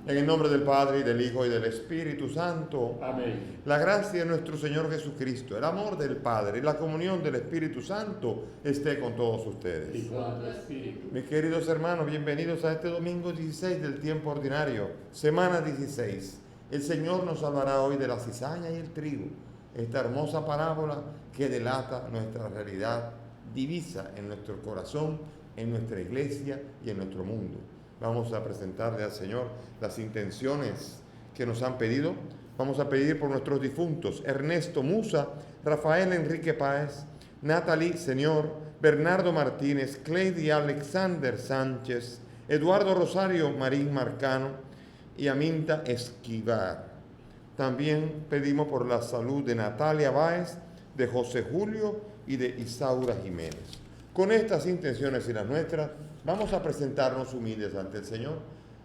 En el nombre del Padre, y del Hijo, y del Espíritu Santo. Amén. La gracia de nuestro Señor Jesucristo, el amor del Padre y la comunión del Espíritu Santo esté con todos ustedes. Y con tu espíritu. Mis queridos hermanos, bienvenidos a este domingo 16 del tiempo ordinario, semana 16. El Señor nos hablará hoy de la cizaña y el trigo, esta hermosa parábola que delata nuestra realidad divisa en nuestro corazón, en nuestra iglesia y en nuestro mundo. Vamos a presentarle al Señor las intenciones que nos han pedido. Vamos a pedir por nuestros difuntos: Ernesto Musa, Rafael Enrique Páez, Natalie Señor, Bernardo Martínez, Cleidy Alexander Sánchez, Eduardo Rosario Marín Marcano y Aminta Esquivar. También pedimos por la salud de Natalia Báez, de José Julio y de Isaura Jiménez. Con estas intenciones y las nuestras, vamos a presentarnos humildes ante el Señor.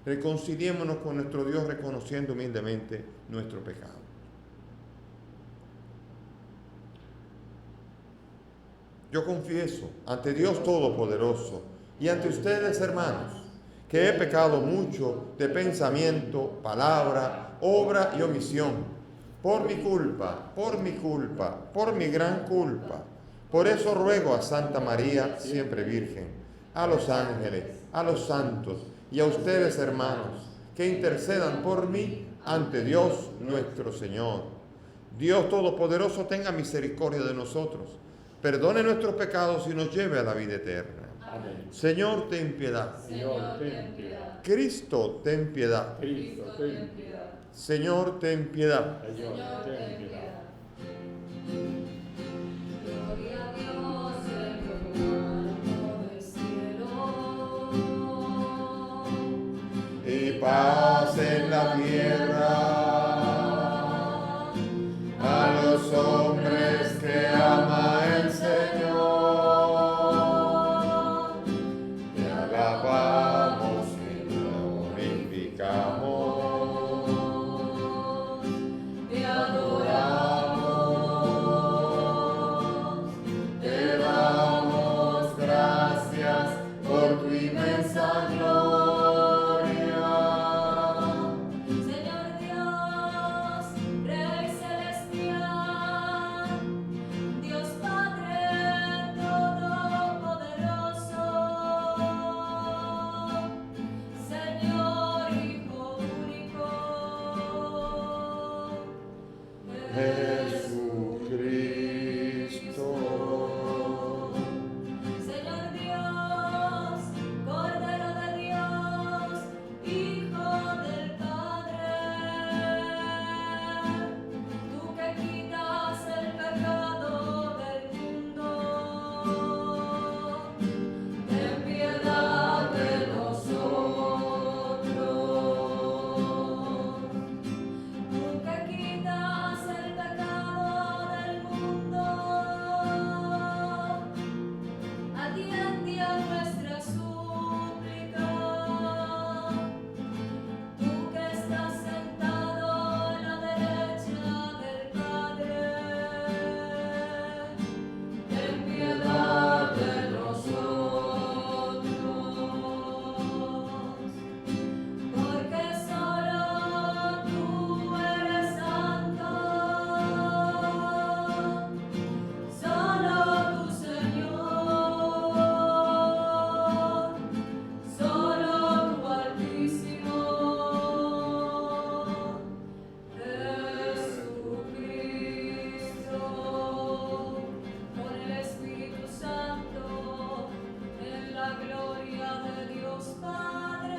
Reconciliémonos con nuestro Dios reconociendo humildemente nuestro pecado. Yo confieso ante Dios Todopoderoso y ante ustedes, hermanos, que he pecado mucho de pensamiento, palabra, obra y omisión, por mi culpa, por mi gran culpa. Por eso ruego a Santa María, siempre Virgen, a los ángeles, a los santos y a ustedes, hermanos, que intercedan por mí ante Dios nuestro Señor. Dios Todopoderoso tenga misericordia de nosotros, perdone nuestros pecados y nos lleve a la vida eterna. Amén. Señor, ten piedad. Señor, ten piedad. Cristo, ten piedad. Cristo, ten piedad. Señor, ten piedad. Señor, ten piedad. Gloria a Dios en lo alto del cielo. Y paz en la tierra a los hombres que ama el Señor. Te alabamos y glorificamos. Te adoramos, Te damos gracias por tu inmensa gloria. Señor Dios, Rey celestial, Dios Padre todopoderoso, Señor Hijo único, Jesucristo. Señor Dios, Cordero de Dios, Hijo del Padre, tú que quitas el pecado del mundo, ten piedad de nosotros. Tú que quitas el pecado del mundo, atiende a nuestra súplica. Tú que estás sentado en la derecha del Padre, ten piedad de nosotros. Porque solo tú eres santo, solo tu Señor, solo tu Altísimo Jesucristo, con el Espíritu Santo, en la gloria de Dios Padre.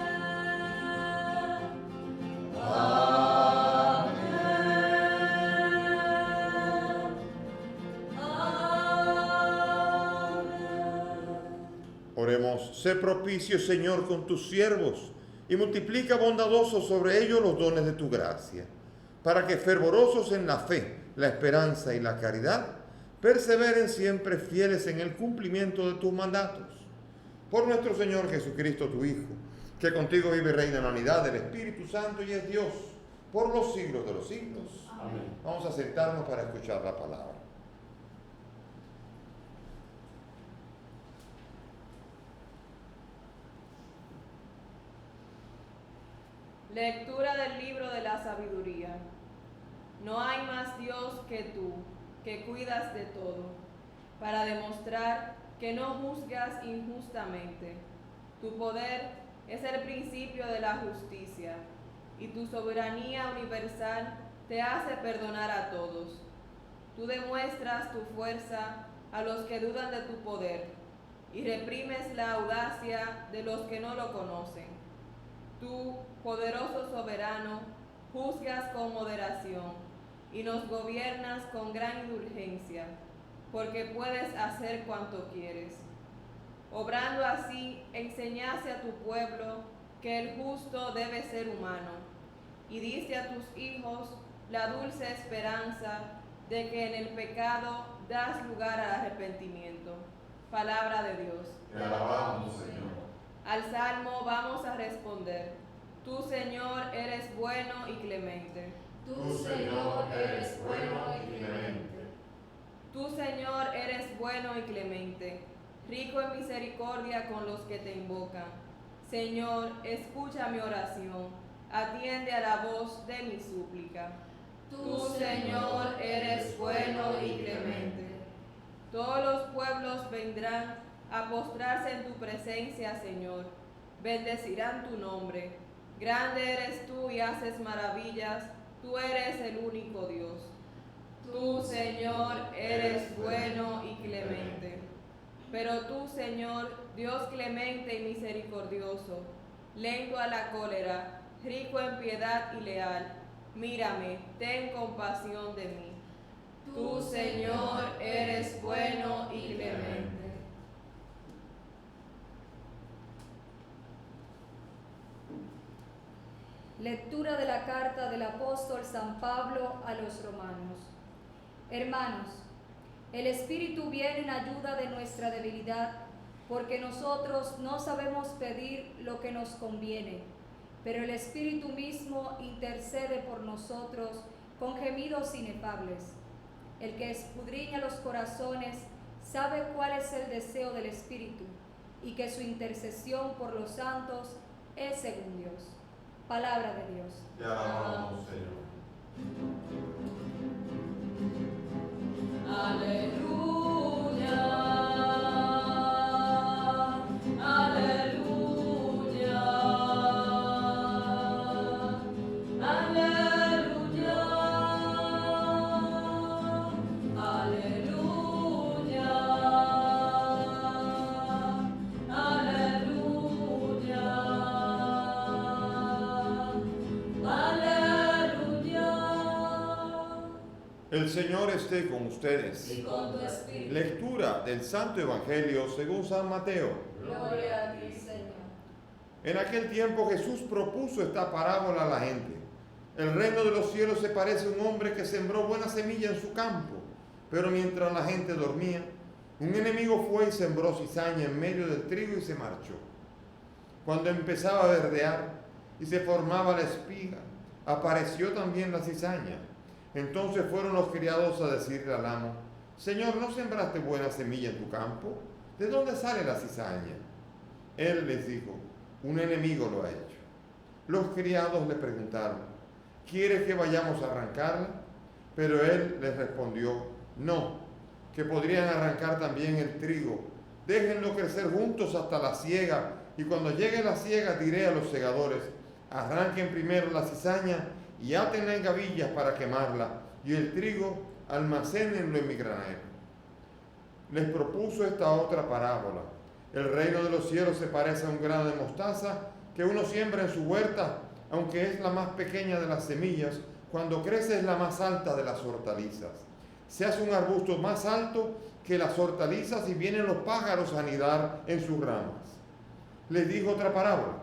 Oremos. Sé propicio, Señor, con tus siervos y multiplica bondadoso sobre ellos los dones de tu gracia, para que fervorosos en la fe, la esperanza y la caridad, perseveren siempre fieles en el cumplimiento de tus mandatos. Por nuestro Señor Jesucristo, tu Hijo, que contigo vive y reina en la unidad del Espíritu Santo y es Dios por los siglos de los siglos. Amén. Vamos a sentarnos para escuchar la palabra. Lectura del libro de la sabiduría. No hay más Dios que tú, que cuidas de todo, para demostrar que no juzgas injustamente. Tu poder es el principio de la justicia, y tu soberanía universal te hace perdonar a todos. Tú demuestras tu fuerza a los que dudan de tu poder, y reprimes la audacia de los que no lo conocen. Tú, poderoso soberano, juzgas con moderación y nos gobiernas con gran indulgencia, porque puedes hacer cuanto quieres. Obrando así, enseñaste a tu pueblo que el justo debe ser humano, y diste a tus hijos la dulce esperanza de que en el pecado das lugar al arrepentimiento. Palabra de Dios. Te alabamos, Señor. Al salmo vamos a responder: Tú, Señor, eres bueno y clemente. Tú, Señor, eres bueno y clemente. Tú, Señor, eres bueno y clemente, rico en misericordia con los que te invocan. Señor, escucha mi oración, atiende a la voz de mi súplica. Tú, Señor, eres bueno y clemente. Todos los pueblos vendrán a postrarse en tu presencia, Señor. Bendecirán tu nombre. Grande eres tú y haces maravillas. Tú eres el único Dios. Tú, Señor, eres bueno y clemente. Pero tú, Señor, Dios clemente y misericordioso, lento a la cólera, rico en piedad y leal, mírame, ten compasión de mí. Tú, Señor, eres bueno y clemente. Lectura de la carta del apóstol San Pablo a los romanos. Hermanos, el Espíritu viene en ayuda de nuestra debilidad, porque nosotros no sabemos pedir lo que nos conviene, pero el Espíritu mismo intercede por nosotros con gemidos inefables. El que escudriña los corazones sabe cuál es el deseo del Espíritu, y que su intercesión por los santos es según Dios. Palabra de Dios. Te alabamos, Señor. Aleluya, aleluya, aleluya, aleluya, El Señor esté con ustedes. y con tu espíritu. Lectura del Santo Evangelio según San Mateo. Gloria a ti, Señor. En aquel tiempo Jesús propuso esta parábola a la gente. El reino de los cielos se parece a un hombre que sembró buena semilla en su campo, pero mientras la gente dormía, un enemigo fue y sembró cizaña en medio del trigo y se marchó. Cuando empezaba a verdear y se formaba la espiga, apareció también la cizaña. Entonces fueron los criados a decirle al amo: Señor, ¿no sembraste buena semilla en tu campo? ¿De dónde sale la cizaña? Él les dijo: un enemigo lo ha hecho. Los criados le preguntaron: ¿quieres que vayamos a arrancarla? Pero él les respondió: no, que podrían arrancar también el trigo. Déjenlo crecer juntos hasta la siega, y cuando llegue la siega diré a los segadores: arranquen primero la cizaña y átenla en gavillas para quemarla, y el trigo almacénenlo en mi granero. Les propuso esta otra parábola. El reino de los cielos se parece a un grano de mostaza que uno siembra en su huerta, aunque es la más pequeña de las semillas, cuando crece es la más alta de las hortalizas. Se hace un arbusto más alto que las hortalizas y vienen los pájaros a anidar en sus ramas. Les dijo otra parábola.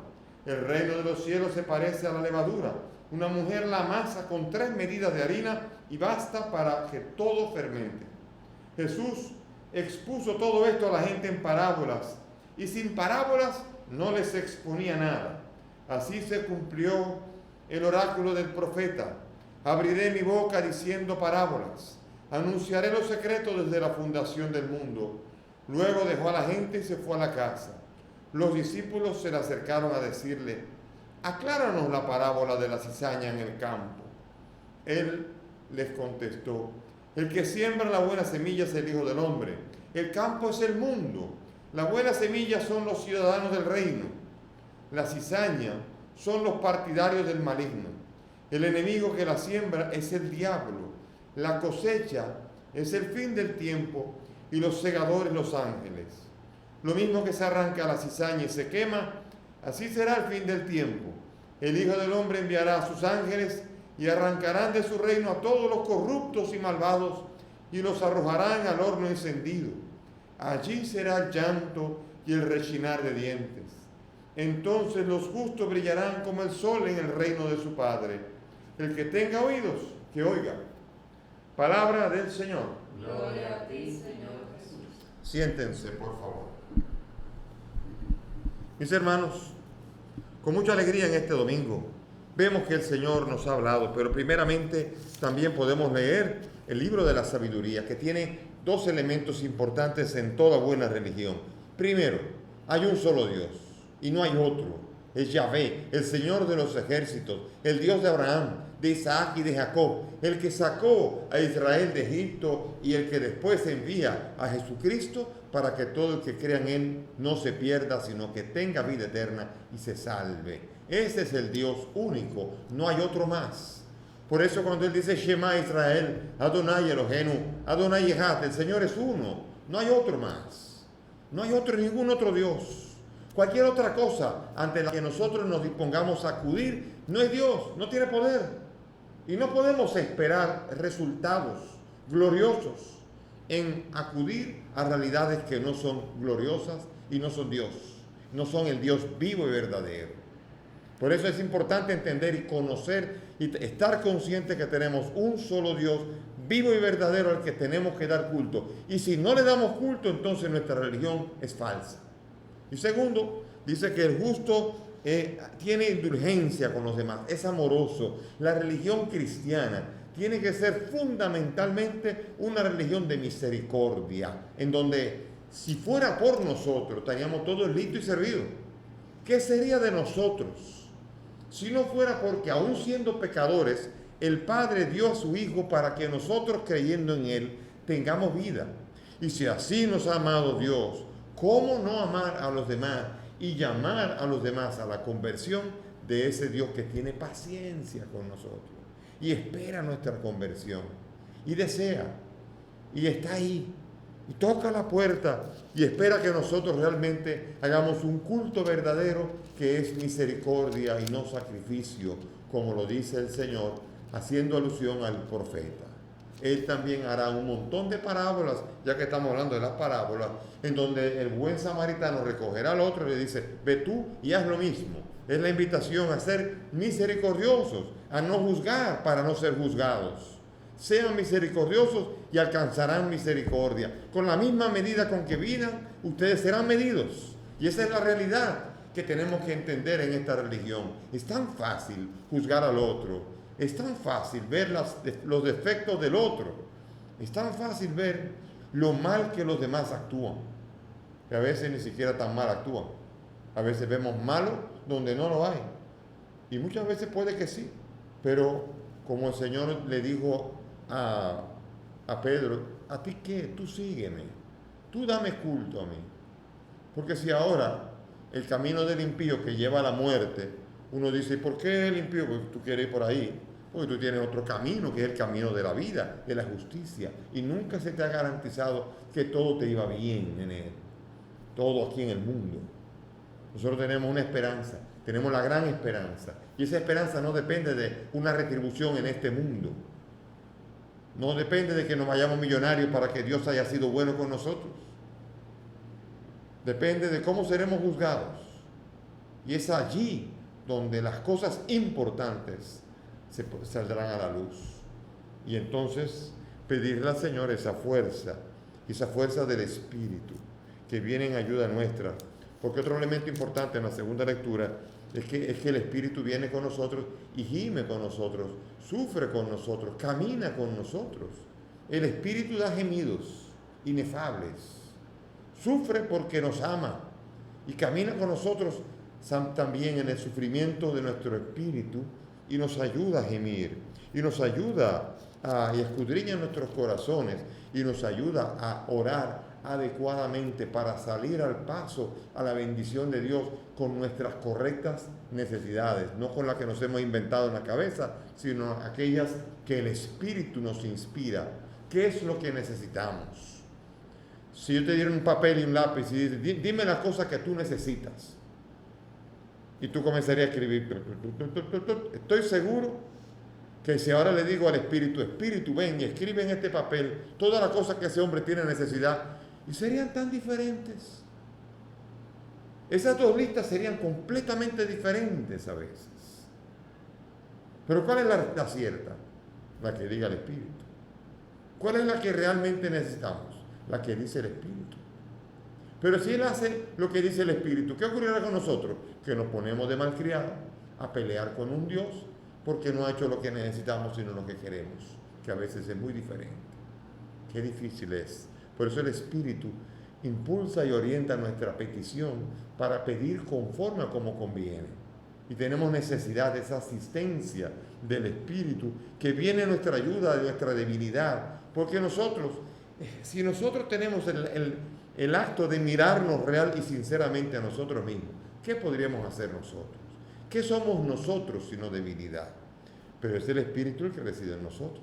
El reino de los cielos se parece a la levadura. Una mujer la amasa con 3 medidas de harina y basta para que todo fermente. Jesús expuso todo esto a la gente en parábolas, y sin parábolas no les exponía nada. Así se cumplió el oráculo del profeta: abriré mi boca diciendo parábolas, anunciaré los secretos desde la fundación del mundo. Luego dejó a la gente y se fue a la casa. Los discípulos se le acercaron a decirle: acláranos la parábola de la cizaña en el campo. Él les contestó, el que siembra la buena semilla es el Hijo del Hombre. El campo es el mundo. La buena semilla son los ciudadanos del reino. La cizaña son los partidarios del maligno. El enemigo que la siembra es el diablo. La cosecha es el fin del tiempo y los segadores los ángeles. Lo mismo que se arranca la cizaña y se quema, así será el fin del tiempo. El Hijo del Hombre enviará a sus ángeles y arrancarán de su reino a todos los corruptos y malvados y los arrojarán al horno encendido. Allí será el llanto y el rechinar de dientes. Entonces los justos brillarán como el sol en el reino de su Padre. El que tenga oídos, que oiga. Palabra del Señor. Gloria a ti, Señor Jesús. Siéntense, por favor. Mis hermanos, con mucha alegría en este domingo, vemos que el Señor nos ha hablado, pero primeramente también podemos leer el libro de la sabiduría, que tiene dos elementos importantes en toda buena religión. Primero, hay un solo Dios y no hay otro. Es Yahvé, el Señor de los ejércitos, el Dios de Abraham, de Isaac y de Jacob, el que sacó a Israel de Egipto y el que después envía a Jesucristo para que todo el que crea en Él no se pierda, sino que tenga vida eterna y se salve. Ese es el Dios único, no hay otro más. Por eso cuando Él dice Shema Israel, Adonai Eloheinu, Adonai Echad, el Señor es uno, no hay otro más. No hay otro, ningún otro Dios. Cualquier otra cosa ante la que nosotros nos dispongamos a acudir no es Dios, no tiene poder. Y no podemos esperar resultados gloriosos en acudir a realidades que no son gloriosas y no son Dios, no son el Dios vivo y verdadero. Por eso es importante entender y conocer y estar consciente que tenemos un solo Dios vivo y verdadero al que tenemos que dar culto. Y si no le damos culto, entonces nuestra religión es falsa. Y segundo, dice que el justo tiene indulgencia con los demás, es amoroso. La religión cristiana tiene que ser fundamentalmente una religión de misericordia, en donde si fuera por nosotros, estaríamos todos listos y servidos. ¿Qué sería de nosotros si no fuera porque aún siendo pecadores, el Padre dio a su Hijo para que nosotros creyendo en Él tengamos vida? Y si así nos ha amado Dios, ¿cómo no amar a los demás y llamar a los demás a la conversión de ese Dios que tiene paciencia con nosotros y espera nuestra conversión y desea y está ahí y toca la puerta y espera que nosotros realmente hagamos un culto verdadero que es misericordia y no sacrificio, como lo dice el Señor, haciendo alusión al profeta? Él también hará un montón de parábolas, ya que estamos hablando de las parábolas, en donde el buen samaritano recogerá al otro y le dice, ve tú y haz lo mismo. Es la invitación a ser misericordiosos, a no juzgar para no ser juzgados. Sean misericordiosos y alcanzarán misericordia. Con la misma medida con que midan, ustedes serán medidos. Y esa es la realidad que tenemos que entender en esta religión. Es tan fácil juzgar al otro. Es tan fácil ver los defectos del otro. Es tan fácil ver lo mal que los demás actúan. Que a veces ni siquiera tan mal actúan. A veces vemos malo donde no lo hay. Y muchas veces puede que sí. Pero como el Señor le dijo a Pedro, ¿a ti qué? Tú sígueme. Tú dame culto a mí. Porque si ahora el camino del impío que lleva a la muerte, uno dice, ¿por qué el impío? Porque tú quieres ir por ahí. Porque tú tienes otro camino, que es el camino de la vida, de la justicia. Y nunca se te ha garantizado que todo te iba bien en él. Todo aquí en el mundo. Nosotros tenemos una esperanza, tenemos la gran esperanza. Y esa esperanza no depende de una retribución en este mundo. No depende de que nos vayamos millonarios para que Dios haya sido bueno con nosotros. Depende de cómo seremos juzgados. Y es allí donde las cosas importantes se saldrán a la luz. Y entonces pedirle al Señor esa fuerza del Espíritu que viene en ayuda nuestra. Porque otro elemento importante en la segunda lectura es que el Espíritu viene con nosotros y gime con nosotros, sufre con nosotros, camina con nosotros. El Espíritu da gemidos inefables, sufre porque nos ama y camina con nosotros también en el sufrimiento de nuestro espíritu y nos ayuda a gemir, y nos ayuda y escudriña nuestros corazones, y nos ayuda a orar adecuadamente para salir al paso a la bendición de Dios con nuestras correctas necesidades, no con las que nos hemos inventado en la cabeza, sino aquellas que el Espíritu nos inspira. ¿Qué es lo que necesitamos? Si yo te diera un papel y un lápiz y dice, dime las cosas que tú necesitas, y tú comenzarías a escribir, estoy seguro que si ahora le digo al Espíritu, Espíritu, ven y escribe en este papel todas las cosas que ese hombre tiene necesidad, y serían tan diferentes. Esas dos listas serían completamente diferentes a veces. Pero ¿cuál es la cierta? La que diga el Espíritu. ¿Cuál es la que realmente necesitamos? La que dice el Espíritu. Pero si Él hace lo que dice el Espíritu, ¿qué ocurrirá con nosotros? Que nos ponemos de malcriado a pelear con un Dios porque no ha hecho lo que necesitamos, sino lo que queremos, que a veces es muy diferente. Qué difícil es. Por eso el Espíritu impulsa y orienta nuestra petición para pedir conforme a como conviene. Y tenemos necesidad de esa asistencia del Espíritu que viene a nuestra ayuda de nuestra debilidad. Porque nosotros, si nosotros tenemos el acto de mirarnos real y sinceramente a nosotros mismos, ¿qué podríamos hacer nosotros? ¿Qué somos nosotros sino debilidad? Pero es el Espíritu el que reside en nosotros.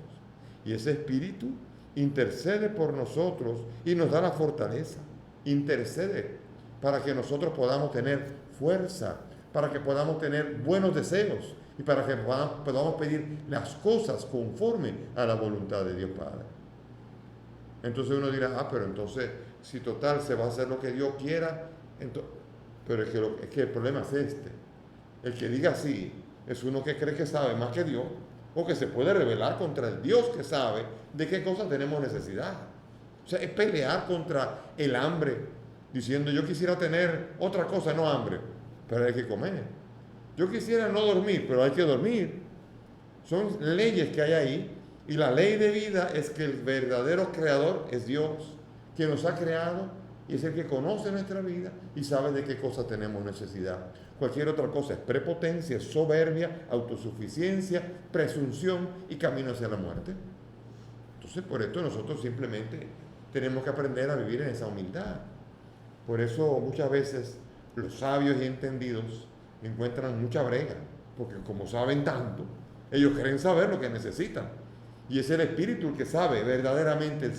Y ese Espíritu intercede por nosotros y nos da la fortaleza. Intercede para que nosotros podamos tener fuerza, para que podamos tener buenos deseos y para que podamos pedir las cosas conforme a la voluntad de Dios Padre. Entonces uno dirá, pero entonces, si total se va a hacer lo que Dios quiera, pero es que el problema es este. El que diga así es uno que cree que sabe más que Dios o que se puede rebelar contra el Dios que sabe de qué cosas tenemos necesidad. O sea, es pelear contra el hambre, diciendo yo quisiera tener otra cosa, no hambre, pero hay que comer. Yo quisiera no dormir, pero hay que dormir. Son leyes que hay ahí, y la ley de vida es que el verdadero creador es Dios, quien nos ha creado y es el que conoce nuestra vida y sabe de qué cosas tenemos necesidad. Cualquier otra cosa es prepotencia, soberbia, autosuficiencia, presunción y camino hacia la muerte. Entonces, por esto nosotros simplemente tenemos que aprender a vivir en esa humildad. Por eso muchas veces los sabios y entendidos encuentran mucha brega, porque como saben tanto, ellos creen saber lo que necesitan. Y es el Espíritu el que sabe verdaderamente,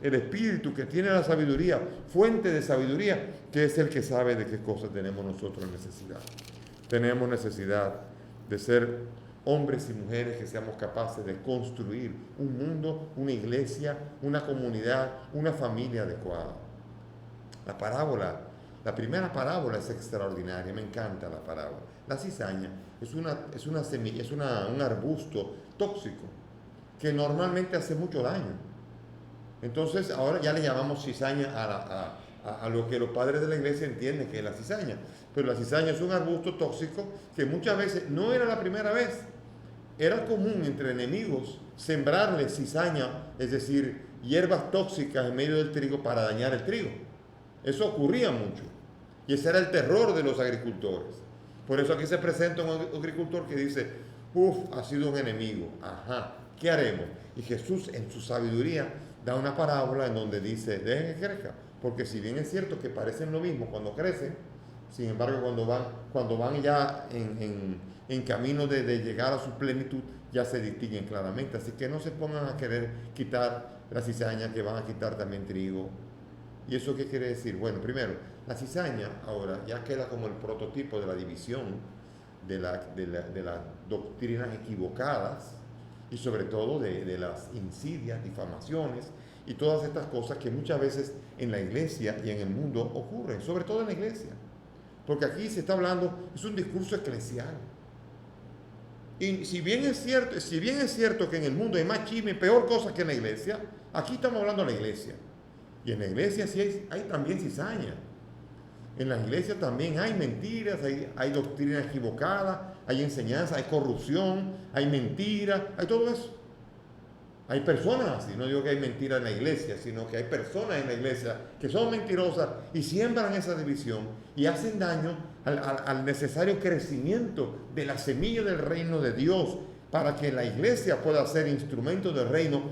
el Espíritu que tiene la sabiduría, fuente de sabiduría, que es el que sabe de qué cosas tenemos nosotros necesidad. Tenemos necesidad de ser hombres y mujeres que seamos capaces de construir un mundo, una iglesia, una comunidad, una familia adecuada. La primera parábola es extraordinaria, me encanta la parábola. La cizaña es una semilla, es un arbusto tóxico que normalmente hace mucho daño. Entonces ahora ya le llamamos cizaña a lo que los padres de la iglesia entienden que es la cizaña. Pero la cizaña es un arbusto tóxico que muchas veces, no era la primera vez, era común entre enemigos sembrarle cizaña, es decir, hierbas tóxicas en medio del trigo para dañar el trigo. Eso ocurría mucho. Y ese era el terror de los agricultores. Por eso aquí se presenta un agricultor que dice, ha sido un enemigo. Ajá, ¿qué haremos? Y Jesús en su sabiduría da una parábola en donde dice, dejen que crezca. Porque si bien es cierto que parecen lo mismo cuando crecen, sin embargo cuando van ya en camino de llegar a su plenitud, ya se distinguen claramente. Así que no se pongan a querer quitar la cizaña, que van a quitar también trigo. ¿Y eso qué quiere decir? Bueno, primero, la cizaña ahora ya queda como el prototipo de la división de las doctrinas equivocadas y sobre todo de las insidias, difamaciones y todas estas cosas que muchas veces en la iglesia y en el mundo ocurren, sobre todo en la iglesia. Porque aquí se está hablando, es un discurso eclesial. Y si bien es cierto que en el mundo hay más chisme y peor cosas que en la iglesia, aquí estamos hablando de la iglesia. Y en la iglesia sí hay también cizaña. En la iglesia también hay mentiras, hay doctrina equivocada, hay enseñanza, hay corrupción, hay mentira, hay todo eso. Hay personas así, no digo que hay mentira en la iglesia, sino que hay personas en la iglesia que son mentirosas y siembran esa división y hacen daño al necesario crecimiento de la semilla del reino de Dios para que la iglesia pueda ser instrumento del reino.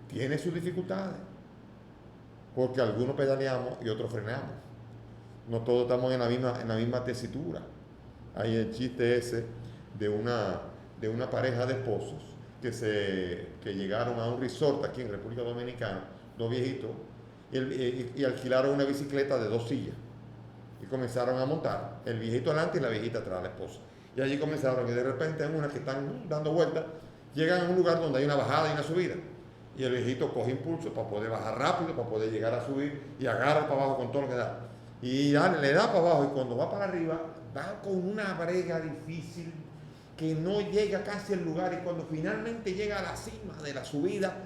Tiene sus dificultades, porque algunos pedaleamos y otros frenamos. No todos estamos en la misma tesitura. Hay el chiste ese de una pareja de esposos que llegaron a un resort aquí en República Dominicana, dos viejitos, y alquilaron una bicicleta de 2 sillas. Y comenzaron a montar, el viejito adelante y la viejita atrás, la esposa. Y allí comenzaron, y de repente en una que están dando vueltas, llegan a un lugar donde hay una bajada y una subida. Y el viejito coge impulso para poder bajar rápido, para poder llegar a subir, y agarra para abajo con todo lo que da. Y le da para abajo, y cuando va para arriba, va con una brega difícil, que no llega casi al lugar, y cuando finalmente llega a la cima de la subida,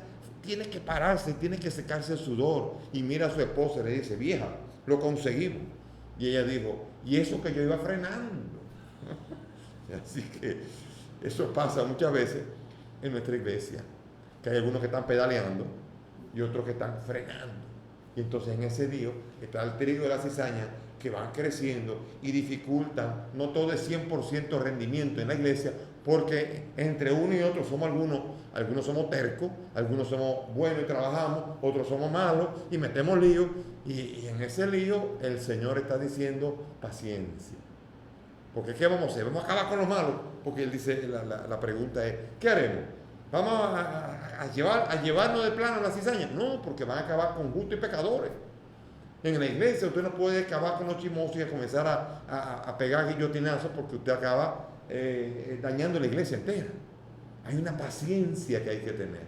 tiene que pararse, tiene que secarse el sudor, y mira a su esposa y le dice: vieja, lo conseguimos. Y ella dijo: y eso que yo iba frenando. Así que eso pasa muchas veces en nuestra iglesia, que hay algunos que están pedaleando y otros que están frenando. Y entonces en ese lío está el trigo y la cizaña, que van creciendo y dificultan. No todo es 100% rendimiento en la iglesia, porque entre uno y otro somos algunos somos tercos, algunos somos buenos y trabajamos, otros somos malos y metemos lío, y en ese lío el Señor está diciendo: paciencia. Porque ¿qué vamos a hacer? ¿Vamos a acabar con los malos? Porque Él dice, la pregunta es: ¿qué haremos? ¿Vamos a llevarnos de plano a la cizaña? No, porque van a acabar con justos y pecadores. En la iglesia usted no puede acabar con los chismosos y comenzar a pegar guillotinazos, porque usted acaba dañando la iglesia entera. Hay una paciencia que hay que tener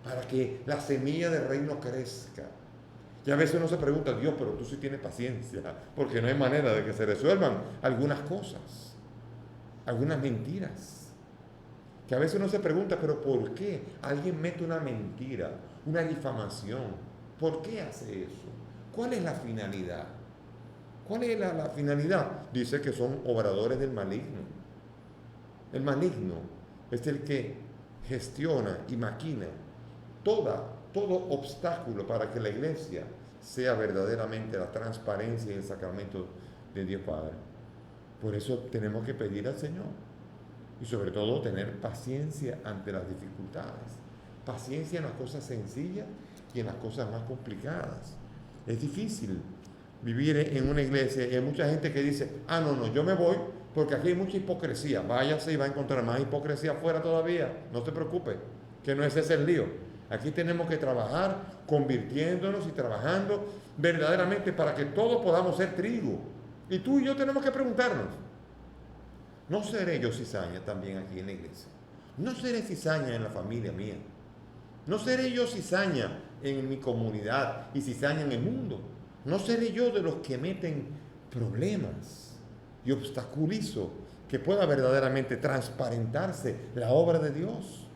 para que la semilla del reino crezca. Y a veces uno se pregunta: Dios, pero tú sí tienes paciencia, porque no hay manera de que se resuelvan algunas cosas, algunas mentiras. Que a veces uno se pregunta: pero ¿por qué alguien mete una mentira, una difamación? ¿Por qué hace eso? ¿Cuál es la finalidad? ¿Cuál es la finalidad? Dice que son obradores del maligno. El maligno es el que gestiona y maquina todo obstáculo para que la iglesia sea verdaderamente la transparencia y el sacramento de Dios Padre. Por eso tenemos que pedir al Señor, y sobre todo tener paciencia ante las dificultades, paciencia en las cosas sencillas y en las cosas más complicadas. Es difícil vivir en una iglesia, y hay mucha gente que dice: no, yo me voy porque aquí hay mucha hipocresía. Váyase y va a encontrar más hipocresía afuera todavía. No se preocupe, que no es ese el lío. Aquí tenemos que trabajar convirtiéndonos y trabajando verdaderamente para que todos podamos ser trigo. Y tú y yo tenemos que preguntarnos: ¿no seré yo cizaña también aquí en la iglesia? ¿No seré cizaña en la familia mía? ¿No seré yo cizaña en mi comunidad y cizaña en el mundo? ¿No seré yo de los que meten problemas y obstaculizo que pueda verdaderamente transparentarse la obra de Dios?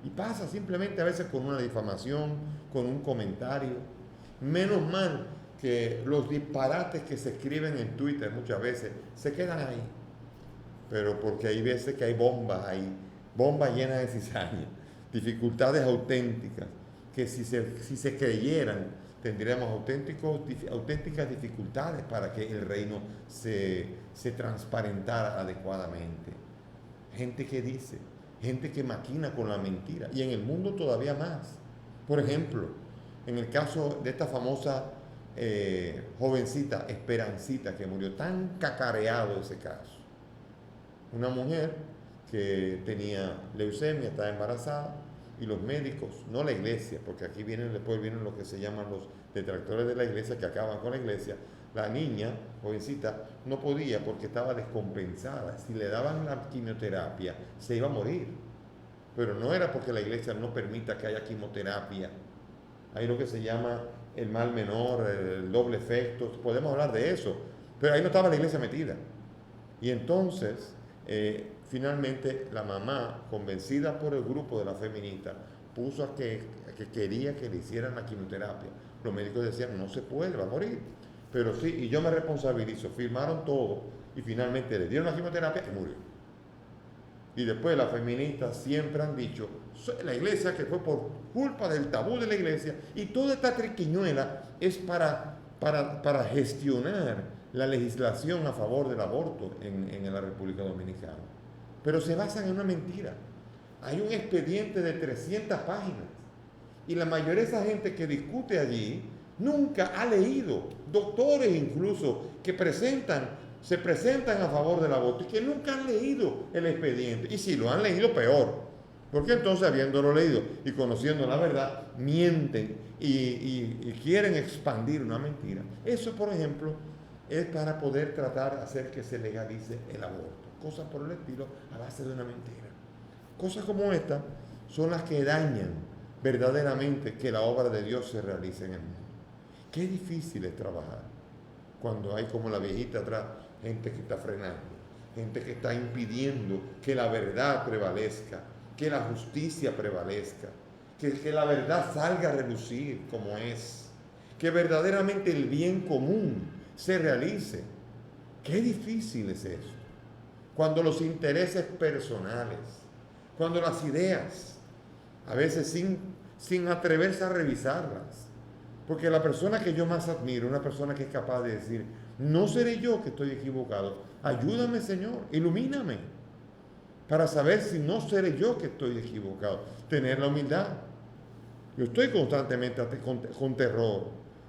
Y pasa simplemente a veces con una difamación, con un comentario. Menos mal que los disparates que se escriben en Twitter muchas veces se quedan ahí. Pero porque hay veces que hay bombas llenas de cizaña, dificultades auténticas, que si se creyeran, tendríamos auténticas dificultades para que el reino se transparentara adecuadamente. Gente que dice, gente que maquina con la mentira, y en el mundo todavía más. Por ejemplo, en el caso de esta famosa jovencita Esperancita, que murió, tan cacareado ese caso. Una mujer que tenía leucemia, estaba embarazada, y los médicos, no la iglesia, porque aquí después vienen lo que se llaman los detractores de la iglesia, que acaban con la iglesia. La niña, jovencita, no podía porque estaba descompensada. Si le daban la quimioterapia, se iba a morir. Pero no era porque la iglesia no permita que haya quimioterapia. Hay lo que se llama el mal menor, el doble efecto, podemos hablar de eso. Pero ahí no estaba la iglesia metida. Y entonces, finalmente, la mamá, convencida por el grupo de la feminista, puso a que quería que le hicieran la quimioterapia. Los médicos decían: no se puede, va a morir. Pero sí, y yo me responsabilizo. Firmaron todo y finalmente le dieron la quimioterapia y murió. Y después las feministas siempre han dicho, la iglesia que fue por culpa del tabú de la iglesia, y toda esta triquiñuela es para gestionar la legislación a favor del aborto en la República Dominicana. Pero se basan en una mentira. Hay un expediente de 300 páginas y la mayoría de esa gente que discute allí nunca ha leído, doctores incluso que se presentan a favor del aborto y que nunca han leído el expediente. Y si lo han leído, peor, porque entonces habiéndolo leído y conociendo la verdad, mienten y quieren expandir una mentira. Eso, por ejemplo, es para poder tratar de hacer que se legalice el aborto. Cosas por el estilo a base de una mentira. Cosas como esta son las que dañan verdaderamente que la obra de Dios se realice en el mundo. Qué difícil es trabajar cuando hay como la viejita atrás, gente que está frenando, gente que está impidiendo que la verdad prevalezca, que la justicia prevalezca, que la verdad salga a relucir como es, que verdaderamente el bien común se realice. Qué difícil es eso. Cuando los intereses personales, cuando las ideas, a veces sin atreverse a revisarlas, porque la persona que yo más admiro, una persona que es capaz de decir, no seré yo que estoy equivocado, ayúdame Señor, ilumíname, para saber si no seré yo que estoy equivocado, tener la humildad. Yo estoy constantemente con terror,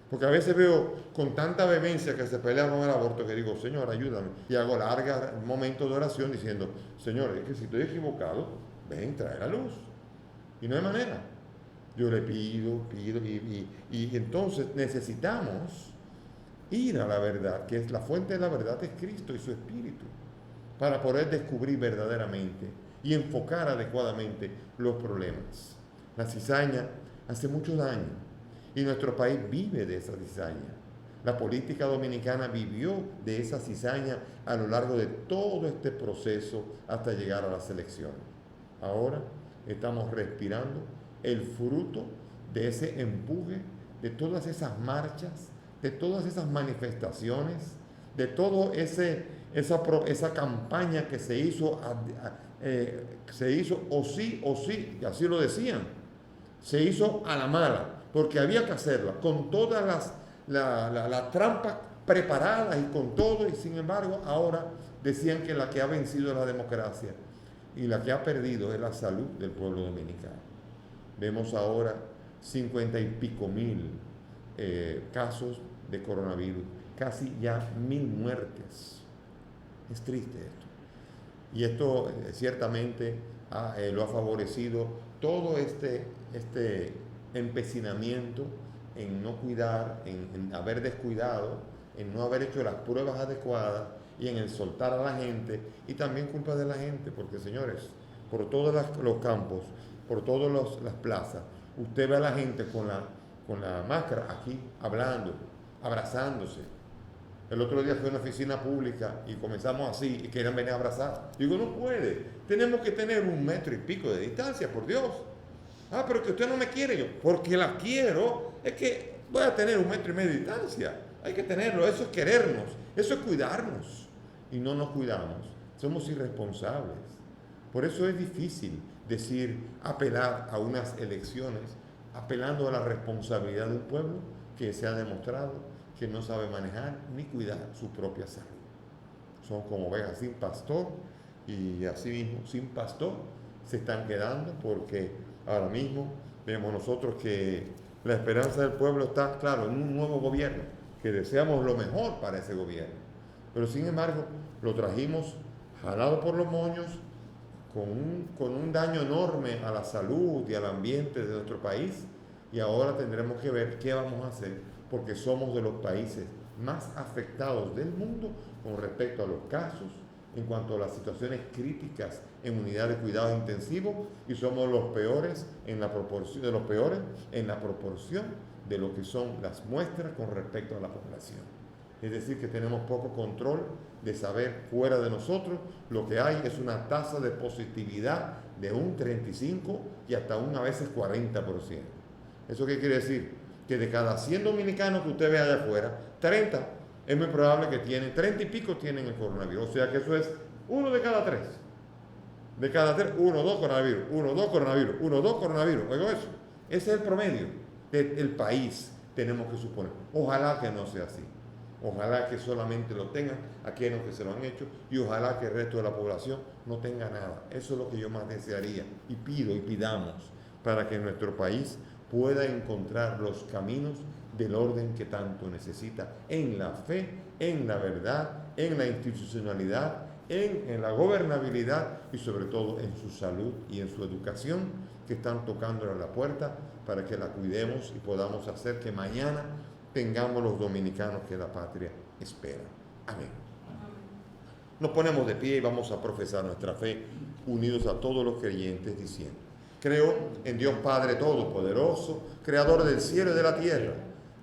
porque a veces veo con tanta vehemencia que se pelea con el aborto que digo, Señor, ayúdame, y hago larga momento de oración diciendo, Señor, es que si estoy equivocado, ven, trae la luz, y no hay manera. Yo le pido, y entonces necesitamos ir a la verdad, que es la fuente de la verdad, es Cristo y su Espíritu, para poder descubrir verdaderamente y enfocar adecuadamente los problemas. La cizaña hace mucho daño y nuestro país vive de esa cizaña. La política dominicana vivió de esa cizaña a lo largo de todo este proceso hasta llegar a las elecciones. Ahora estamos respirando el fruto de ese empuje, de todas esas marchas, de todas esas manifestaciones, de todo esa campaña que se hizo o sí, y así lo decían, se hizo a la mala, porque había que hacerla, con todas las trampas preparadas y con todo, y sin embargo ahora decían que la que ha vencido es la democracia y la que ha perdido es la salud del pueblo dominicano. Vemos ahora 50 y pico mil casos de coronavirus, casi ya 1000 muertes. Es triste esto. Y esto ciertamente lo ha favorecido todo este empecinamiento en no cuidar, en haber descuidado, en no haber hecho las pruebas adecuadas y en el soltar a la gente, y también culpa de la gente, porque señores, por todos los campos, por todas las plazas, usted ve a la gente con la máscara aquí, hablando, abrazándose. El otro día fui a una oficina pública y comenzamos así y querían venir a abrazar. Digo, no puede, tenemos que tener 1 metro y pico de distancia, por Dios. Ah, pero que usted no me quiere. Yo, porque la quiero, es que voy a tener 1,5 metros de distancia. Hay que tenerlo, eso es querernos, eso es cuidarnos. Y no nos cuidamos, somos irresponsables. Por eso es difícil apelar a unas elecciones, apelando a la responsabilidad de un pueblo que se ha demostrado que no sabe manejar ni cuidar su propia salud. Son como ovejas sin pastor, y así mismo sin pastor se están quedando, porque ahora mismo vemos nosotros que la esperanza del pueblo está, claro, en un nuevo gobierno, que deseamos lo mejor para ese gobierno, pero sin embargo lo trajimos jalado por los moños, con un daño enorme a la salud y al ambiente de nuestro país, y ahora tendremos que ver qué vamos a hacer, porque somos de los países más afectados del mundo con respecto a los casos en cuanto a las situaciones críticas en unidad de cuidados intensivos, y somos los peores en la proporción de lo que son las muestras con respecto a la población. Es decir, que tenemos poco control de saber fuera de nosotros. Lo que hay es una tasa de positividad de un 35 y hasta a veces 40%. ¿Eso qué quiere decir? Que de cada 100 dominicanos que usted ve allá afuera, 30 es muy probable que 30 y pico tienen el coronavirus. O sea que eso es 1 de cada 3. De cada 3, 1, 2 coronavirus, 1, 2 coronavirus, 1, 2 coronavirus. Oigo eso. Ese es el promedio del país, tenemos que suponer. Ojalá que no sea así. Ojalá que solamente lo tengan aquellos que se lo han hecho y ojalá que el resto de la población no tenga nada. Eso es lo que yo más desearía y pido y pidamos para que nuestro país pueda encontrar los caminos del orden que tanto necesita en la fe, en la verdad, en la institucionalidad, en la gobernabilidad y sobre todo en su salud y en su educación que están tocándole a la puerta para que la cuidemos y podamos hacer que mañana tengamos los dominicanos que la patria espera. Amén. Nos ponemos de pie y vamos a profesar nuestra fe unidos a todos los creyentes diciendo: creo en Dios Padre Todopoderoso, Creador del cielo y de la tierra.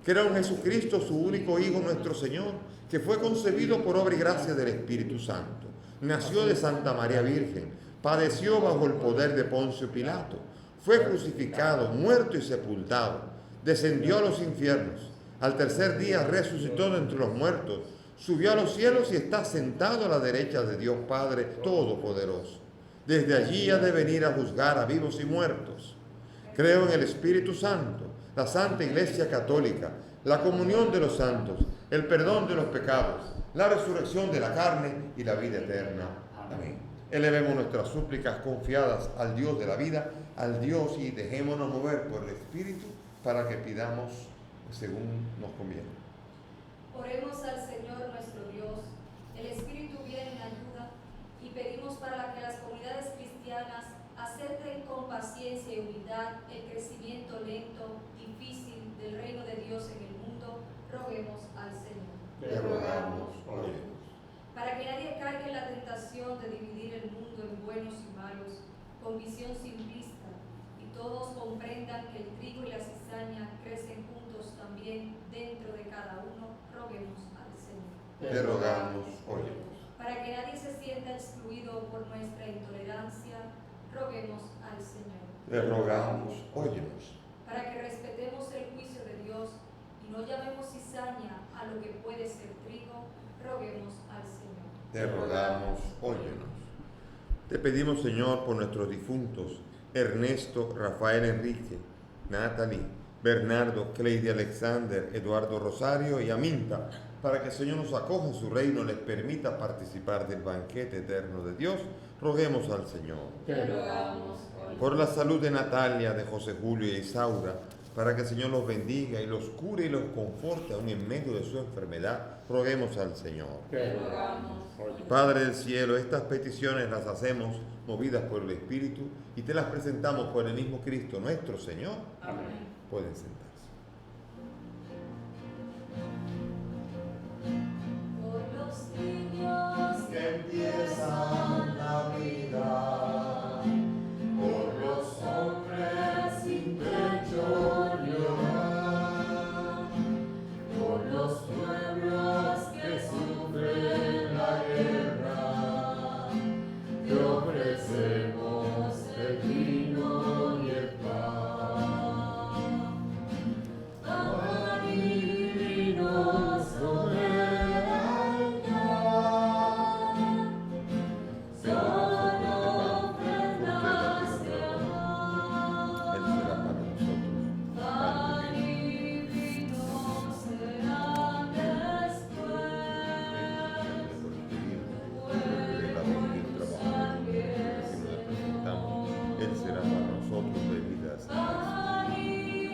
Creo en Jesucristo, su único Hijo, nuestro Señor, que fue concebido por obra y gracia del Espíritu Santo. Nació de Santa María Virgen, padeció bajo el poder de Poncio Pilato, fue crucificado, muerto y sepultado, descendió a los infiernos. Al tercer día resucitó de entre los muertos, subió a los cielos y está sentado a la derecha de Dios Padre Todopoderoso. Desde allí ha de venir a juzgar a vivos y muertos. Creo en el Espíritu Santo, la Santa Iglesia Católica, la comunión de los santos, el perdón de los pecados, la resurrección de la carne y la vida eterna. Amén. Elevemos nuestras súplicas confiadas al Dios de la vida, al Dios, y dejémonos mover por el Espíritu para que pidamos según nos conviene. Oremos al Señor nuestro Dios. El Espíritu viene en ayuda y pedimos para que las comunidades cristianas acepten con paciencia y humildad el crecimiento lento, difícil del reino de Dios en el mundo. Roguemos al Señor. Te rogamos, óyenos. Para que nadie caiga en la tentación de dividir el mundo en buenos y malos, con visión simplista, y todos comprendan que el trigo y la cizaña crecen juntos también dentro de cada uno. Roguemos al Señor. Te rogamos, óyenos. Para que nadie se sienta excluido por nuestra intolerancia, roguemos al Señor. Te rogamos, óyenos. Para que respetemos el juicio de Dios y no llamemos cizaña a lo que puede ser trigo, roguemos al Señor. Te rogamos, óyenos. Te pedimos, Señor, por nuestros difuntos, Ernesto, Rafael Enrique, Natalie, Bernardo, Cleidy Alexander, Eduardo Rosario y Aminta, para que el Señor nos acoja en su reino y les permita participar del banquete eterno de Dios. Roguemos al Señor. Te rogamos, Por la salud de Natalia, de José Julio y Isaura, para que el Señor los bendiga y los cure y los conforte aún en medio de su enfermedad, roguemos al Señor. te rogamos, Padre del cielo, estas peticiones las hacemos movidas por el Espíritu y te las presentamos por el mismo Cristo nuestro Señor. amén. Pueden sentarse. Por los niños Que empiezan la vida, por los hombres sin techo llorar, por los pueblos que sufren la guerra, te ofrecemos el vino y el pan. Pan y vino sobre el altar, son ofrendas de amor. Él será para nosotros. Pan y vino serán después, Él será para nosotros bebidas. pan y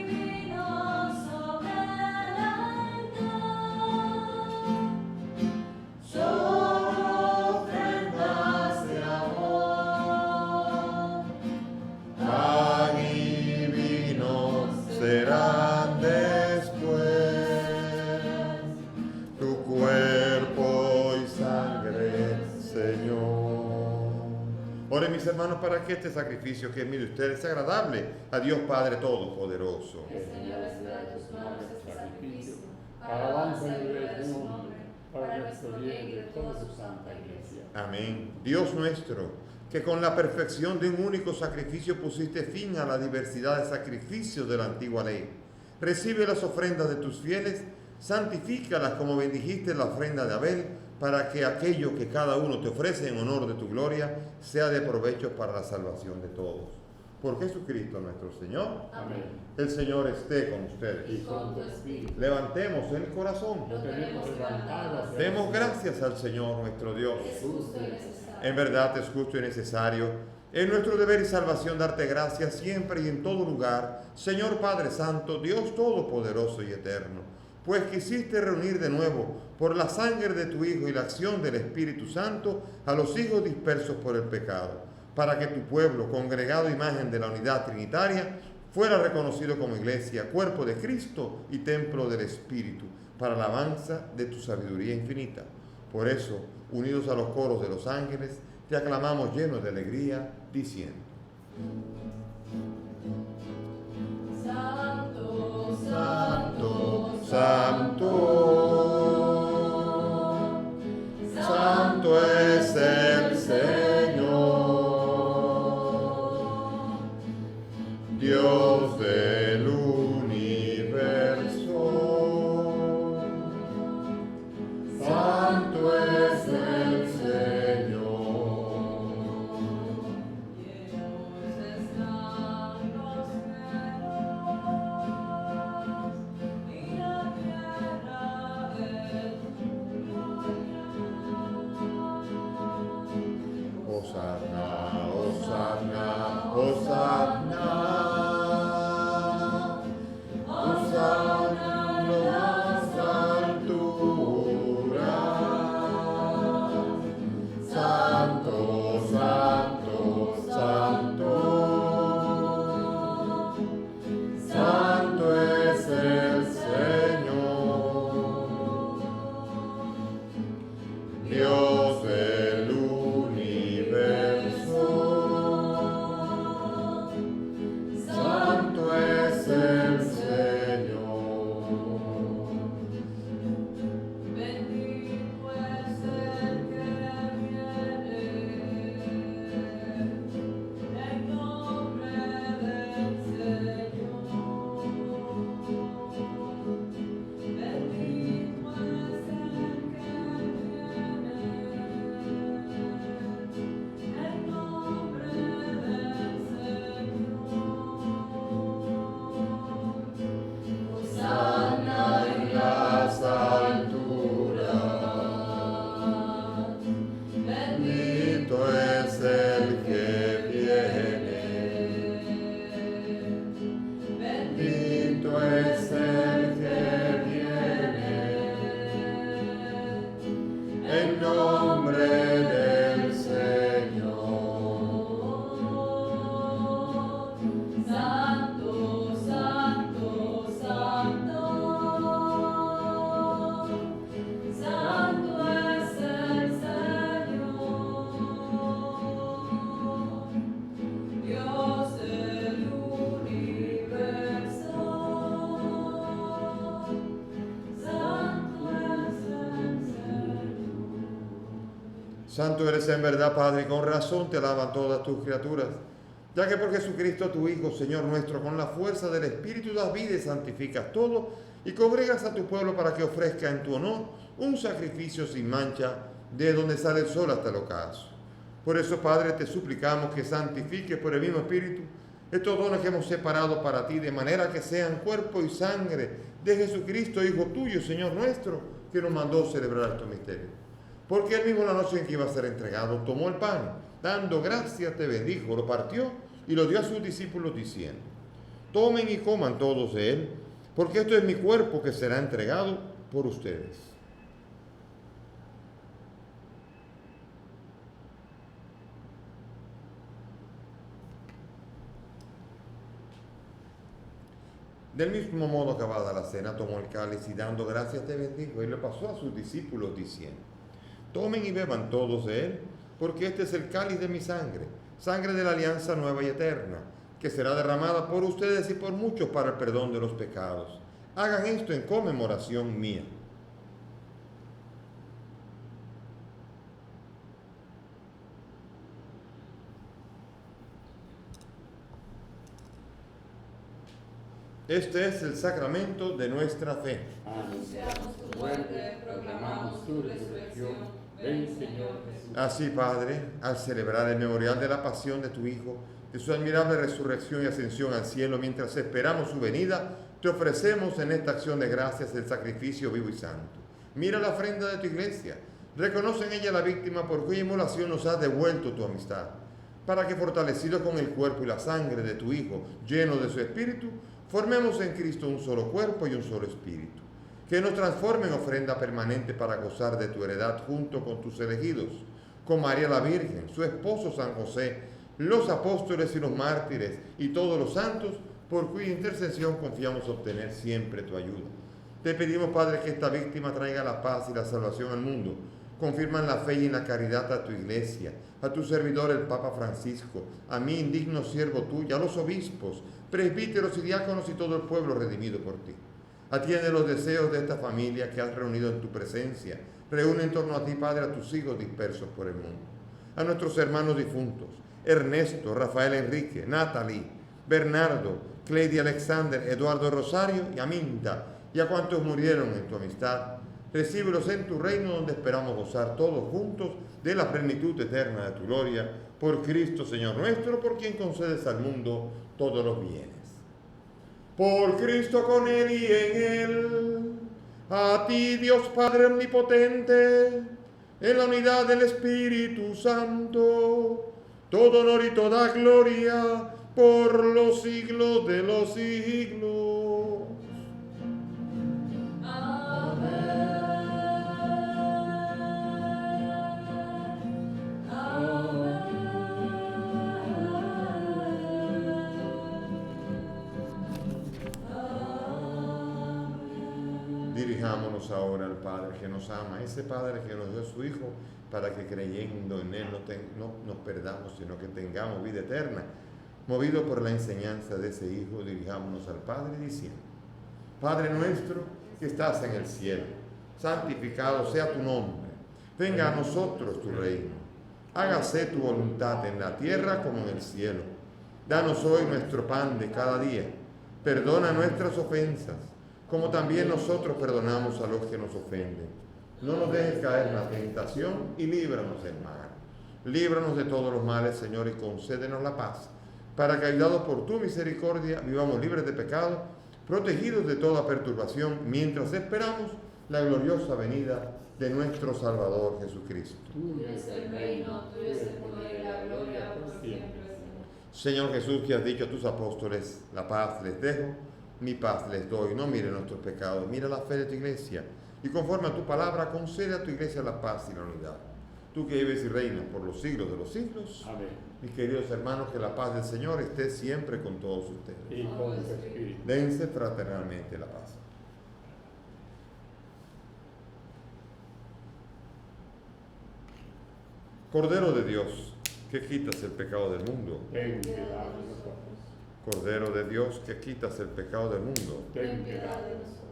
vino sobre el altar, son ofrendas de amor. Pan y vino serán después tu cuerpo y sangre, Señor. Oren, mis hermanos, para que este sacrificio que es mío de ustedes sea agradable a Dios Padre Todopoderoso. Que el Señor reciba de tus manos este sacrificio, Para alabanza y gloria de su nombre, para nuestro bien y de toda su santa iglesia. Amén. Dios nuestro, que con la perfección de un único sacrificio pusiste fin a la diversidad de sacrificios de la antigua ley, recibe las ofrendas de tus fieles, santifícalas como bendijiste la ofrenda de Abel, para que aquello que cada uno te ofrece en honor de tu gloria sea de provecho para la salvación de todos. Por Jesucristo nuestro Señor. Amén. El Señor esté con ustedes. Y con tu espíritu. Levantemos el corazón. Lo tenemos levantado hacia Demos el gracias al Señor nuestro Dios. Es justo y necesario. En verdad es justo y necesario. Es nuestro deber y salvación darte gracias siempre y en todo lugar, Señor Padre Santo, Dios Todopoderoso y Eterno, pues quisiste reunir de nuevo por la sangre de tu Hijo y la acción del Espíritu Santo a los hijos dispersos por el pecado, para que tu pueblo, congregado a imagen de la unidad trinitaria, fuera reconocido como iglesia, cuerpo de Cristo y templo del Espíritu, para la alabanza de tu sabiduría infinita. Por eso, unidos a los coros de los ángeles, te aclamamos llenos de alegría, diciendo: Santo, Santo, Santo, Santo, Santo es el Señor, Dios del universo. Santo es el Señor. llenos están los cielos y la tierra de tu gloria. Hosanna, Hosanna, Hosanna. Hosanna en las alturas. Santo, Santo, Santo. Santo es el Señor, Dios del universo. Santo es el Señor. Bendito es el que viene en nombre del Señor. Bendito es el que viene en nombre del Señor. Hosanna en las alturas. Bendito es el que viene. Bendito es el que viene. En nombre del Señor. Santo, Santo, Santo, Santo es el Señor, Dios del universo. Santo es el Señor. Santo eres en verdad, Padre, y con razón te alaban todas tus criaturas, ya que por Jesucristo tu Hijo, Señor nuestro, con la fuerza del Espíritu das vida y santificas todo, y congregas a tu pueblo para que ofrezca en tu honor un sacrificio sin mancha, de donde sale el sol hasta el ocaso. Por eso, Padre, te suplicamos que santifiques por el mismo Espíritu estos dones que hemos separado para ti, de manera que sean cuerpo y sangre de Jesucristo, Hijo tuyo, Señor nuestro, que nos mandó celebrar estos misterios. Porque él mismo, la noche en que iba a ser entregado, tomó el pan, dando gracias, te bendijo, lo partió y lo dio a sus discípulos diciendo: tomen y coman todos de él, porque esto es mi cuerpo que será entregado por ustedes. Del mismo modo, acabada la cena, tomó el cáliz y dando gracias te bendijo y lo pasó a sus discípulos diciendo: tomen y beban todos de él, porque este es el cáliz de mi sangre, sangre de la alianza nueva y eterna, que será derramada por ustedes y por muchos para el perdón de los pecados. Hagan esto en conmemoración mía. Este es el sacramento de nuestra fe. Anunciamos tu muerte, proclamamos tu resurrección. Ven, Señor Jesús. Así, Padre, al celebrar el memorial de la pasión de tu Hijo, de su admirable resurrección y ascensión al cielo, mientras esperamos su venida, te ofrecemos en esta acción de gracias el sacrificio vivo y santo. Mira la ofrenda de tu iglesia, reconoce en ella la víctima por cuya inmolación nos has devuelto tu amistad, para que fortalecidos con el cuerpo y la sangre de tu Hijo, llenos de su Espíritu, formemos en Cristo un solo cuerpo y un solo Espíritu, que nos transforme en ofrenda permanente para gozar de tu heredad junto con tus elegidos, con María la Virgen, su esposo San José, los apóstoles y los mártires y todos los santos, por cuya intercesión confiamos obtener siempre tu ayuda. Te pedimos, Padre, que esta víctima traiga la paz y la salvación al mundo. Confirma en la fe y en la caridad a tu iglesia, a tu servidor el Papa Francisco, a mí, indigno siervo tuyo, a los obispos, presbíteros y diáconos y todo el pueblo redimido por ti. Atiende los deseos de esta familia que has reunido en tu presencia. Reúne en torno a ti, Padre, a tus hijos dispersos por el mundo. A nuestros hermanos difuntos, Ernesto, Rafael Enrique, Natalie, Bernardo, Cleidy Alexander, Eduardo Rosario y Aminta, y a cuantos murieron en tu amistad. Recíbelos en tu reino, donde esperamos gozar todos juntos de la plenitud eterna de tu gloria, por Cristo Señor nuestro, por quien concedes al mundo todos los bienes. Por Cristo, con Él y en Él, a ti, Dios Padre omnipotente, en la unidad del Espíritu Santo, todo honor y toda gloria por los siglos de los siglos. Dirijámonos ahora al Padre que nos ama, ese Padre que nos dio a su Hijo, para que creyendo en Él no nos perdamos, sino que tengamos vida eterna. Movido por la enseñanza de ese Hijo, dirijámonos al Padre diciendo: Padre nuestro que estás en el cielo, santificado sea tu nombre. Venga a nosotros tu reino. Hágase tu voluntad en la tierra como en el cielo. Danos hoy nuestro pan de cada día. Perdona nuestras ofensas, como también nosotros perdonamos a los que nos ofenden. No nos dejes caer en la tentación y líbranos del mal. Líbranos de todos los males, Señor, y concédenos la paz, para que, ayudados por tu misericordia, vivamos libres de pecado, protegidos de toda perturbación, mientras esperamos la gloriosa venida de nuestro Salvador Jesucristo. Tuyo es el reino, tuyo es el poder y la gloria por siempre, Señor Jesús, que has dicho a tus apóstoles: la paz les dejo, mi paz les doy. No mire nuestros pecados, mira la fe de tu iglesia, y conforme a tu palabra concede a tu iglesia la paz y la unidad. Tú que vives y reinas por los siglos de los siglos. Amén. Mis queridos hermanos, que la paz del Señor esté siempre con todos ustedes. Y con tu espíritu. Dense fraternalmente la paz. Cordero de Dios, que quitas el pecado del mundo. Ten piedad de nosotros. Cordero de Dios, que quitas el pecado del mundo. Ten piedad de nosotros.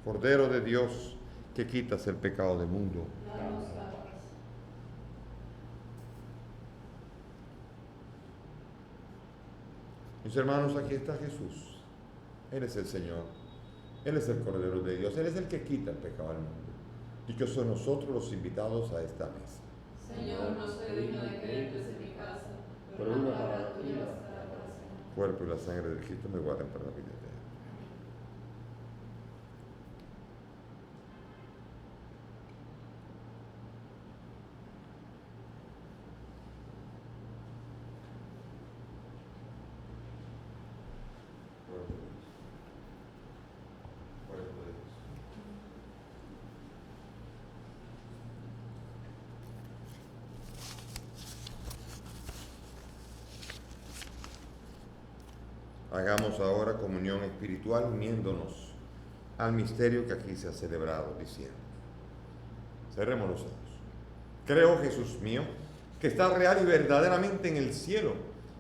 Cordero de Dios, que quitas el pecado del mundo. Danos la paz. Mis hermanos, aquí está Jesús. Él es el Señor. Él es el Cordero de Dios. Él es el que quita el pecado del mundo. Dichosos nosotros los invitados a esta mesa. Señor, no soy digno de que entres en mi casa, pero una palabra tuya bastará para siempre. Cuerpo y la sangre de Cristo me guardan para la vida eterna. Cuerpo de Dios. Hagamos ahora comunión espiritual uniéndonos al misterio que aquí se ha celebrado, diciendo: cerremos los ojos. Creo, Jesús mío, que estás real y verdaderamente en el cielo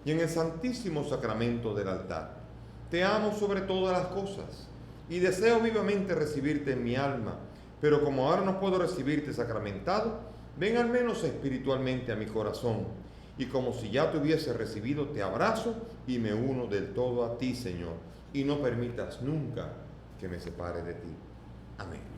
y en el santísimo sacramento del altar. Te amo sobre todas las cosas y deseo vivamente recibirte en mi alma, pero como ahora no puedo recibirte sacramentado, ven al menos espiritualmente a mi corazón Y como si ya te hubiese recibido, te abrazo y me uno del todo a ti, Señor. Y no permitas nunca que me separe de ti. Amén.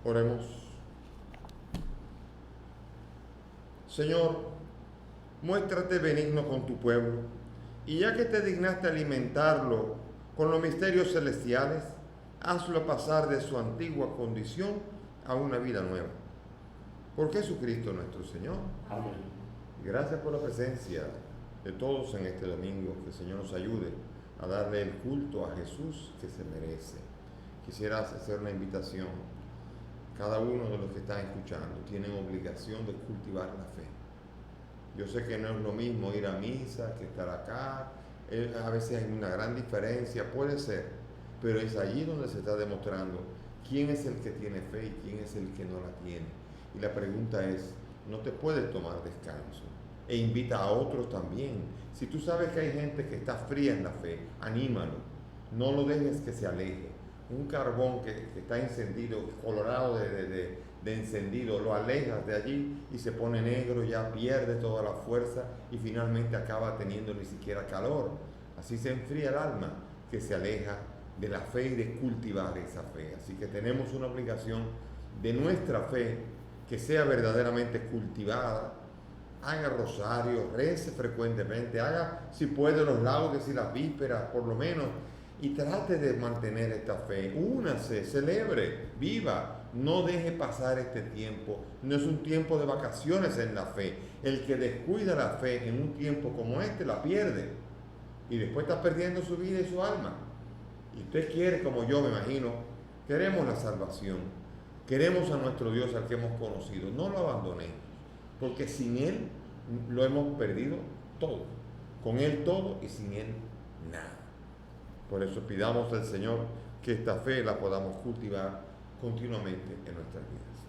Oremos. Señor, muéstrate benigno con tu pueblo, y ya que te dignaste alimentarlo con los misterios celestiales, hazlo pasar de su antigua condición a una vida nueva. Por Jesucristo nuestro Señor. Amén. Gracias por la presencia de todos en este domingo. Que el Señor nos ayude a darle el culto a Jesús que se merece. Quisiera hacer una invitación. Cada uno de los que están escuchando tienen obligación de cultivar la fe. Yo sé que no es lo mismo ir a misa que estar acá. A veces hay una gran diferencia, puede ser, pero es allí donde se está demostrando quién es el que tiene fe y quién es el que no la tiene. Y la pregunta es, no te puedes tomar descanso. E invita a otros también. Si tú sabes que hay gente que está fría en la fe, anímalo. No lo dejes que se aleje. Un carbón que está encendido, colorado de encendido, lo alejas de allí y se pone negro, ya pierde toda la fuerza y finalmente acaba teniendo ni siquiera calor. Así se enfría el alma que se aleja de la fe y de cultivar esa fe. Así que tenemos una obligación de nuestra fe que sea verdaderamente cultivada. Haga rosario, rece frecuentemente, haga si puede los laudes y las vísperas por lo menos, y trate de mantener esta fe. Únase, celebre, viva, no deje pasar este tiempo. No es un tiempo de vacaciones en la fe. El que descuida la fe en un tiempo como este la pierde y después está perdiendo su vida y su alma. Y usted quiere, como yo me imagino, queremos la salvación, queremos a nuestro Dios al que hemos conocido. No lo abandonemos, porque sin Él lo hemos perdido todo. Con Él todo y sin Él nada. Por eso pidamos al Señor que esta fe la podamos cultivar continuamente en nuestras vidas.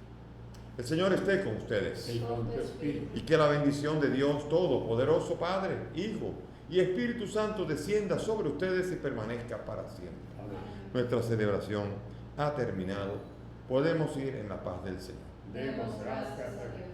El Señor esté con ustedes. Y con tu espíritu. Y que la bendición de Dios Todopoderoso, Padre, Hijo y Espíritu Santo descienda sobre ustedes y permanezca para siempre. Amén. Nuestra celebración ha terminado. Podemos ir en la paz del Señor. Demos gracias a Dios.